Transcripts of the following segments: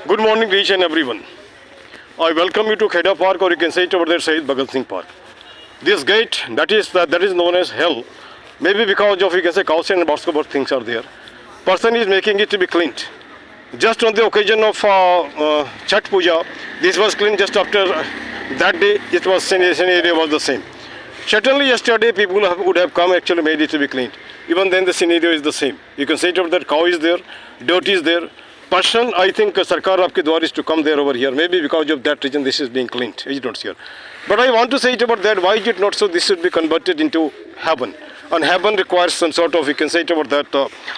Good morning to each and everyone. I welcome you to Kheda Park, or you can say it over there, Shahid Bhagat Singh Park. This gate that is known as hell, maybe because of, you can say, cows and basketball things are there. Person is making it to be cleaned. Just on the occasion of Chhat Puja, this was cleaned. Just after that day, it was scenario was the same. Certainly yesterday people would have come, actually made it to be cleaned. Even then the scenario is the same. You can say it over that cow is there, dirt is there. Person, I think Sarkar Aapke Dwar is to come there over here. Maybe because of that reason this is being cleaned. Is it not here? But I want to say it about that. Why is it not so? This should be converted into heaven. And heaven requires some sort of, you can say it about that,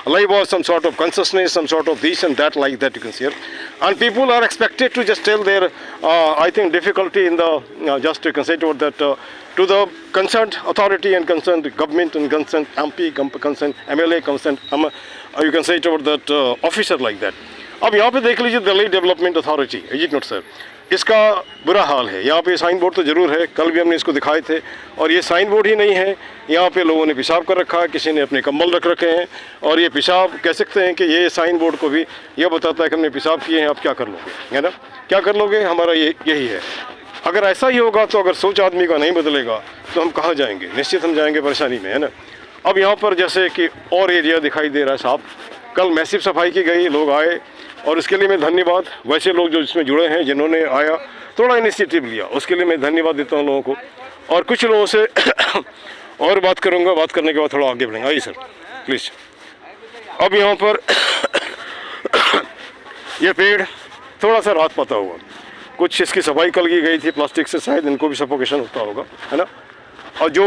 life or some sort of consciousness, some sort of this and that, like that you can see here. And people are expected to just tell their, I think, difficulty in the, just you can say it about that, to the concerned authority and concerned government and concerned MP, concerned MLA, concerned, you can say it about that officer like that. अब यहाँ पे देख लीजिए Delhi development authority, is it not sir, इसका बुरा हाल है। यहाँ पे साइन बोर्ड तो ज़रूर है, कल भी हमने इसको दिखाए थे, और ये साइन बोर्ड ही नहीं है। यहाँ पे लोगों ने पेशाब कर रखा है, किसी ने अपने कंबल रख रखे हैं, और ये पेशाब कह सकते हैं कि ये साइन बोर्ड को भी यह बताता है कि हमने पेशाब किए हैं, आप क्या कर लोगे, है ना, क्या कर लोगे, हमारा यही है। अगर ऐसा ही होगा तो अगर सोच आदमी का नहीं बदलेगा तो हम कहाँ जाएंगे, निश्चित हम जाएंगे परेशानी में, है ना। अब यहाँ पर जैसे कि और एरिया दिखाई दे रहा है साफ, कल मैसिव सफाई की गई, लोग आए, और उसके लिए मैं धन्यवाद, वैसे लोग जो इसमें जुड़े हैं, जिन्होंने आया थोड़ा इनिशिएटिव लिया, उसके लिए मैं धन्यवाद देता हूँ लोगों को। और कुछ लोगों से और बात करूँगा, बात करने के बाद थोड़ा आगे बढ़ेंगे। आइए सर प्लीज़। अब यहाँ पर ये पेड़ थोड़ा सा राहत पाता हुआ, कुछ इसकी सफाई कल की गई थी प्लास्टिक से, शायद इनको भी सफोकेशन होता होगा, है ना। और जो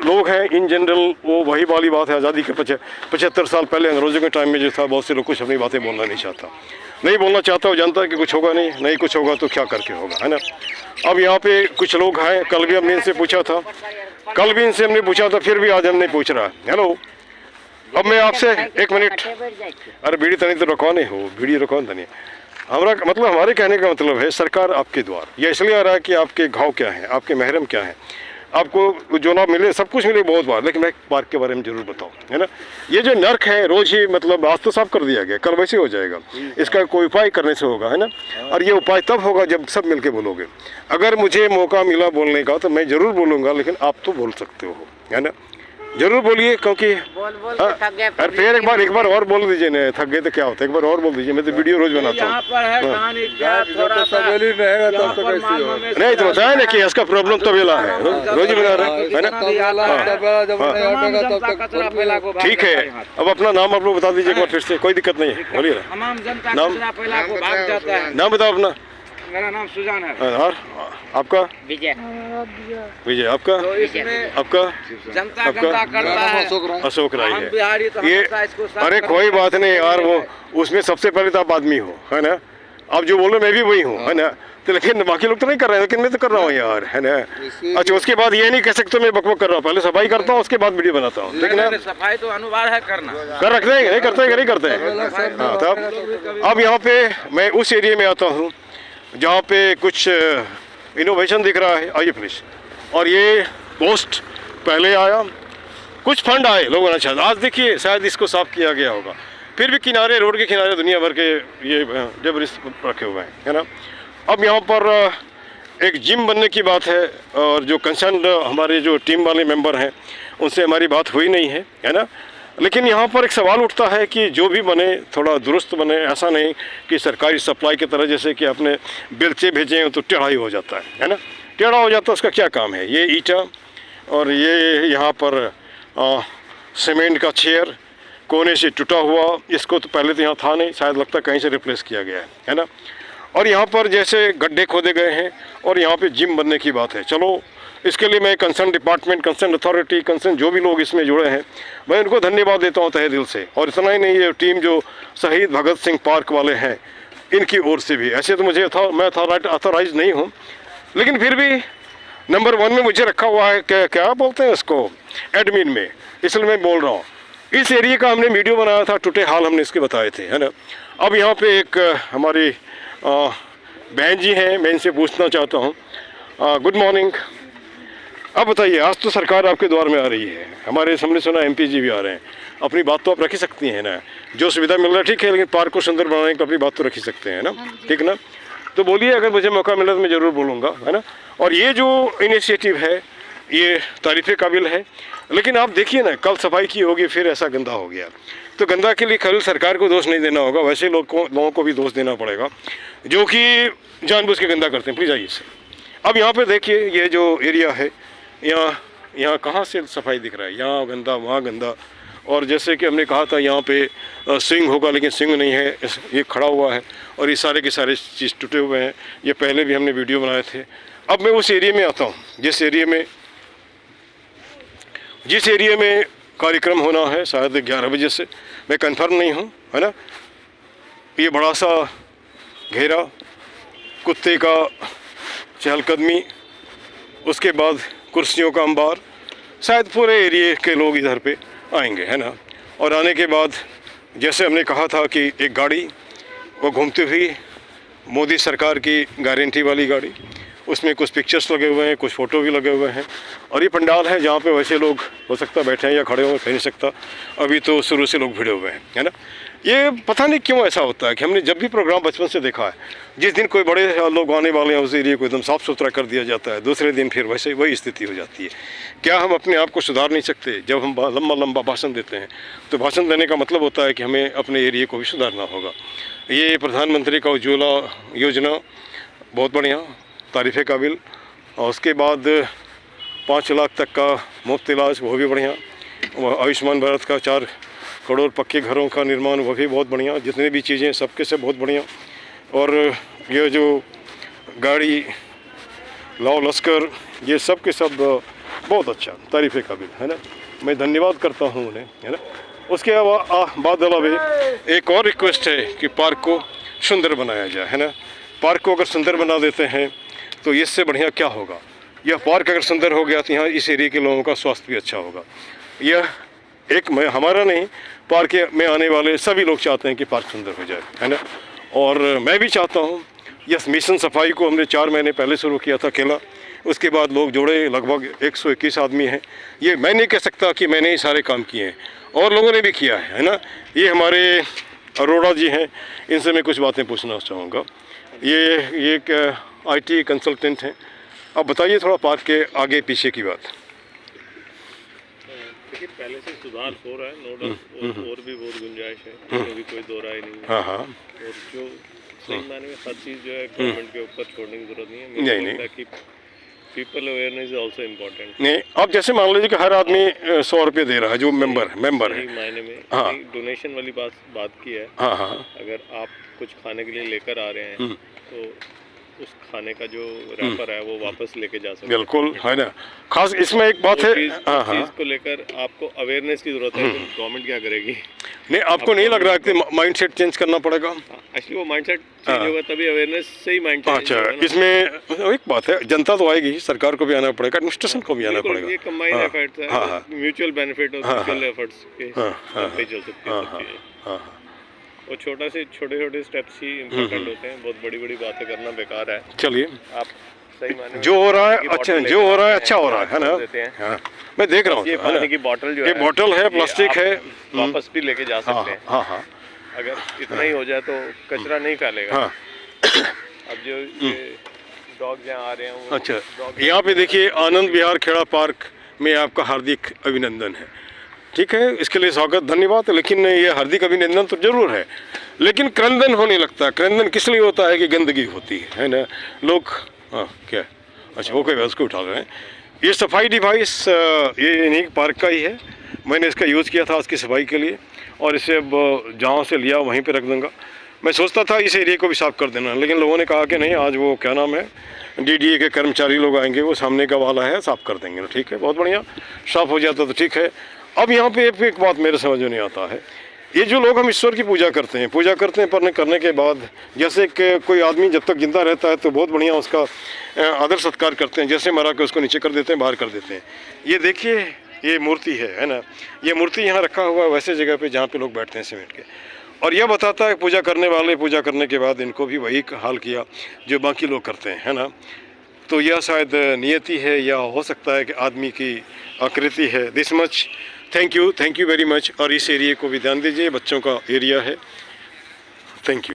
लोग हैं इन जनरल, वो वही वाली बात है, आज़ादी के 75 साल पहले अंग्रेज़ों के टाइम में जो था, बहुत से लोग कुछ अपनी बातें बोलना नहीं चाहता, वो जानता है कि कुछ होगा नहीं कुछ होगा तो क्या करके होगा, है ना। अब यहाँ पे कुछ लोग हैं, कल भी हमने इनसे पूछा था, फिर भी आज हमने पूछ रहा है। हेलो, अब मैं आपसे एक मिनट, अरे बीड़ी तनी तो रखवाने हो, बीड़ी रखवान तनी, हमारे कहने का मतलब है सरकार आपके द्वार, यह इसलिए आ रहा है कि आपके घाव क्या है, आपके महरम क्या है, आपको जो ना मिले, सब कुछ मिले बहुत बार, लेकिन मैं पार्क के बारे में जरूर बताऊं, है ना। ये जो नर्क है रोज ही, मतलब आज तो साफ कर दिया गया, कल वैसे हो जाएगा, इसका कोई उपाय करने से होगा, है ना। और ये उपाय तब होगा जब सब मिलके बोलोगे। अगर मुझे मौका मिला बोलने का तो मैं ज़रूर बोलूँगा, लेकिन आप तो बोल सकते हो, है ना, जरूर बोलिए, क्योंकि अरे फिर एक बार और बोल दीजिए ना, थक गए तो क्या होता है, एक बार और बोल दीजिए, मैं तो वीडियो रोज बनाता हूँ। नहीं तो बताया ना कि इसका प्रॉब्लम तबेला है, रोज ही बना रहे है ना। ठीक है, अब अपना नाम आप लोग बता दीजिए एक बार फिर से, कोई दिक्कत नहीं है, बोलिए ना। नाम बताओ अपना। मेरा नाम सुजान है। और आपका? विजय। आपका? आपका? जनता करता है अशोक राय है। तो ये अरे कोई बात नहीं यार, वो उसमें सबसे पहले तो आप आदमी हो, है ना। आप जो बोलो मैं भी वही हूँ, है ना। तो लेकिन बाकी लोग तो नहीं कर रहे हैं, लेकिन मैं तो कर रहा हूँ यार, है ना। अच्छा, उसके बाद ये नहीं कह सकते मैं बकबक कर रहा हूँ, पहले सफाई करता हूँ उसके बाद वीडियो बनाता हूँ, ठीक है। सफाई तो अनिवार्य है करना, कर रखते हैं, नहीं करते हैं। हाँ, तब अब यहाँ पे मैं उस एरिया में आता हूँ जहाँ पे कुछ इनोवेशन दिख रहा है। आइए प्लीज़। और ये पोस्ट पहले आया, कुछ फंड आए, लोगों ने अच्छा, आज देखिए शायद इसको साफ किया गया होगा। फिर भी किनारे, रोड के किनारे दुनिया भर के ये डेब्रिस रखे हुए हैं, है ना। अब यहाँ पर एक जिम बनने की बात है, और जो कंसर्न हमारे जो टीम वाले मेंबर हैं उनसे हमारी बात हुई नहीं है ना। लेकिन यहाँ पर एक सवाल उठता है कि जो भी बने थोड़ा दुरुस्त बने, ऐसा नहीं कि सरकारी सप्लाई की तरह जैसे कि आपने बेलचे भेजे तो टेढ़ा ही हो जाता है ना। टेढ़ा हो जाता है, उसका क्या काम है। ये ईटा और ये यहाँ पर सीमेंट का चेयर कोने से टूटा हुआ, इसको तो पहले तो यहाँ था नहीं, शायद लगता है कहीं से रिप्लेस किया गया है ना। और यहाँ पर जैसे गड्ढे खोदे गए हैं, और यहाँ पे जिम बनने की बात है। चलो, इसके लिए मैं concern department, concern authority, concern जो भी लोग इसमें जुड़े हैं, मैं उनको धन्यवाद देता हूँ तहे दिल से। और इतना ही नहीं, ये टीम जो शहीद भगत सिंह पार्क वाले हैं, इनकी ओर से भी, ऐसे तो मुझे मैं अथॉराइज नहीं हूँ, लेकिन फिर भी नंबर 1 में मुझे रखा हुआ है, क्या बोलते हैं उसको, एडमिन में, इसलिए मैं बोल रहा हूँ। इस एरिया का हमने वीडियो बनाया था, टूटे हाल हमने इसके बताए थे, है ना। अब यहाँ पे एक हमारी बहन जी हैं, मैं इनसे पूछना चाहता हूँ। Good morning. अब बताइए, आज तो सरकार आपके द्वार में आ रही है, हमारे सामने सुना MP जी भी आ रहे हैं, अपनी बात तो आप रख ही सकती हैं ना। जो सुविधा मिल रहा है ठीक है, लेकिन पार्क को सुंदर बनाने की अपनी बात तो रख ही सकते हैं ना, ठीक ना। तो बोलिए, अगर मुझे मौका मिला तो मैं ज़रूर बोलूँगा, है ना। और ये जो इनिशिएटिव है ये तारीफ़ काबिल है, लेकिन आप देखिए ना, कल सफाई की होगी फिर ऐसा गंदा हो गया, तो गंदा के लिए केवल सरकार को दोष नहीं देना होगा, वैसे लोगों को भी दोष देना पड़ेगा जो कि जानबूझ के गंदा करते हैं। प्लीज़ आइए सर। अब यहाँ पे देखिए, ये जो एरिया है, यहाँ कहाँ से सफाई दिख रहा है, यहाँ गंदा वहाँ गंदा। और जैसे कि हमने कहा था यहाँ पे स्विंग होगा, लेकिन स्विंग नहीं है, ये खड़ा हुआ है और ये सारे के सारे चीज़ टूटे हुए हैं। ये पहले भी हमने वीडियो बनाए थे। अब मैं उस एरिया में आता हूँ जिस एरिया में कार्यक्रम होना है, शायद 11 बजे से, मैं कंफर्म नहीं हूँ, है ना। ये बड़ा सा घेरा, कुत्ते का चहलकदमी, उसके बाद कुर्सियों का अंबार, शायद पूरे एरिया के लोग इधर पे आएंगे, है ना। और आने के बाद जैसे हमने कहा था कि एक गाड़ी वो घूमती हुई, मोदी सरकार की गारंटी वाली गाड़ी, उसमें कुछ पिक्चर्स लगे हुए हैं, कुछ फ़ोटो भी लगे हुए हैं। और ये पंडाल है जहाँ पे वैसे लोग हो सकता बैठे हैं या खड़े हो, कह नहीं सकता, अभी तो शुरू से लोग भिड़े हुए हैं, है ना। ये पता नहीं क्यों ऐसा होता है कि हमने जब भी प्रोग्राम बचपन से देखा है, जिस दिन कोई बड़े लोग आने वाले हैं उस एरिया को एकदम साफ़ सुथरा कर दिया जाता है, दूसरे दिन फिर वैसे वही स्थिति हो जाती है। क्या हम अपने आप को सुधार नहीं सकते? जब हम लंबा भाषण देते हैं तो भाषण देने का मतलब होता है कि हमें अपने एरिया को भी सुधारना होगा। ये प्रधानमंत्री का उज्ज्वला योजना बहुत बढ़िया, तारीफ़ काबिल। और उसके बाद 5 लाख तक का मुफ्त इलाज, वो भी बढ़िया। आयुष्मान भारत का 4 करोड़ पक्के घरों का निर्माण, वो भी बहुत बढ़िया। जितने भी चीज़ें सबके से बहुत बढ़िया। और ये जो गाड़ी, लाओ लश्कर, ये सब के सब बहुत अच्छा, तारीफ़ काबिल, है ना। मैं धन्यवाद करता हूँ उन्हें, है ना। उसके बाद अलावा एक और रिक्वेस्ट है कि पार्क को सुंदर बनाया जाए, है ना। पार्क को अगर सुंदर बना देते हैं तो इससे बढ़िया क्या होगा। यह पार्क अगर सुंदर हो गया तो यहाँ इस एरिया के लोगों का स्वास्थ्य भी अच्छा होगा। यह एक हमारा नहीं, पार्क में आने वाले सभी लोग चाहते हैं कि पार्क सुंदर हो जाए, है ना। और मैं भी चाहता हूँ। यस, मिशन सफाई को हमने 4 महीने पहले शुरू किया था अकेला, उसके बाद लोग जुड़े, लगभग 121 आदमी हैं। ये मैं नहीं कह सकता कि मैंने ही सारे काम किए हैं, और लोगों ने भी किया है ना। ये हमारे अरोड़ा जी हैं, इनसे मैं कुछ बातें पूछना चाहूँगा। ये एक IT कंसल्टेंट हैं। अब बताइए थोड़ा पार्क के आगे पीछे की बात। देखिए, पहले से सुधार हो रहा है, नो डाउट, और भी बहुत गुंजाइश है, इसमें भी कोई दो राय नहीं है। हाँ हाँ। और जो सही मायने में हर चीज़ जो है गवर्नमेंट के ऊपर छोड़ने की जरूरत नहीं है। मुझे लगता है कि people awareness is also important. नहीं, अब जैसे मान लीजिए कि हर आदमी 100 रुपये दे रहा है, जो मेंबर है। मायने में हाँ। डोनेशन वाली बात की है। हाँ हाँ। अगर आप कुछ खाने के लिए लेकर आ रहे हैं तो उस खाने का जो रैपर है वो वापस लेके जा सकते हैं। बिल्कुल, है ना। खास इसमें एक बात है, हाँ हाँ, चीज़ को लेकर आपको अवेयरनेस की जरूरत है। तो गवर्नमेंट क्या करेगी? नहीं, आपको नहीं लग रहा है कि माइंडसेट चेंज करना पड़ेगा? एक्चुअली वो माइंडसेट चेंज होगा तभी अवेयरनेस से ही माइंड चेंज अच्छा, होगा ना। इसमें एक बात है, जनता तो आएगी, सरकार को भी आना पड़ेगा, एडमिनिस्ट्रेशन को भी आना पड़ेगा। ये कंबाइंड एफर्ट्स है, हाँ, हाँ। म्यूचुअल बेनिफिट और म्यूचुअल एफर्ट्स के पे चल सकती है सब चीज़ें। हाँ। वो छोटे छोटे स्टेप्स ही इम्पोर्टेंट होते हैं। बहुत बड़ी बातें करना बेकार है। चलिए, आप सही माने जो हो रहा है अच्छा, जो हो रहा है अच्छा हो रहा है ना। हाँ, मैं देख रहा हूँ। ये पानी की बोतल जो ये बोतल है, प्लास्टिक है, वापस भी लेके जा सकते हैं। हाँ हाँ। अगर इतना ही हो जाए तो कचरा नहीं फैलेगा। हाँ। अब जो ये डॉग यहाँ आ रहे हैं वो अच्छा, यहाँ पे देखिए, आनंद विहार खेड़ा पार्क में आपका हार्दिक अभिनंदन है। ठीक है, इसके लिए स्वागत, धन्यवाद। लेकिन ये हार्दिक अभिनंदन तो जरूर है, लेकिन क्रंदन होने लगता है। क्रंदन किस लिए होता है कि गंदगी होती है ना। लोग क्या, अच्छा वो कोई उसको उठा रहे हैं। ये सफाई डिवाइस ये इन्हीं पार्क का ही है। मैंने इसका यूज़ किया था इसकी सफाई के लिए, और इसे अब जहाँ से लिया वहीं पे रख दूँगा। मैं सोचता था इस एरिया को भी साफ़ कर देना, लेकिन लोगों ने कहा कि नहीं, आज वो क्या नाम है, DDA के कर्मचारी लोग आएंगे, वो सामने का वाला है, साफ़ कर देंगे। ठीक है, बहुत बढ़िया, साफ़ हो जाता तो ठीक है। अब यहाँ पे एक बात मेरे समझ में नहीं आता है, ये जो लोग हम ईश्वर की पूजा करते हैं पर करने के बाद, जैसे कि कोई आदमी जब तक जिंदा रहता है तो बहुत बढ़िया उसका आदर सत्कार करते हैं, जैसे मरा के उसको नीचे कर देते हैं, बाहर कर देते हैं। ये देखिए, ये मूर्ति है ना, ये मूर्ति यहाँ रखा हुआ है वैसे जगह पे जहाँ पे लोग बैठते हैं सीमेंट के, और यह बताता है पूजा करने वाले पूजा करने के बाद इनको भी वही हाल किया जो बाकी लोग करते हैं, है ना। तो यह शायद नियति है, या हो सकता है कि आदमी की आकृति है। This much thank you very much. और इस एरिया को भी ध्यान दीजिए, बच्चों का एरिया है। Thank you.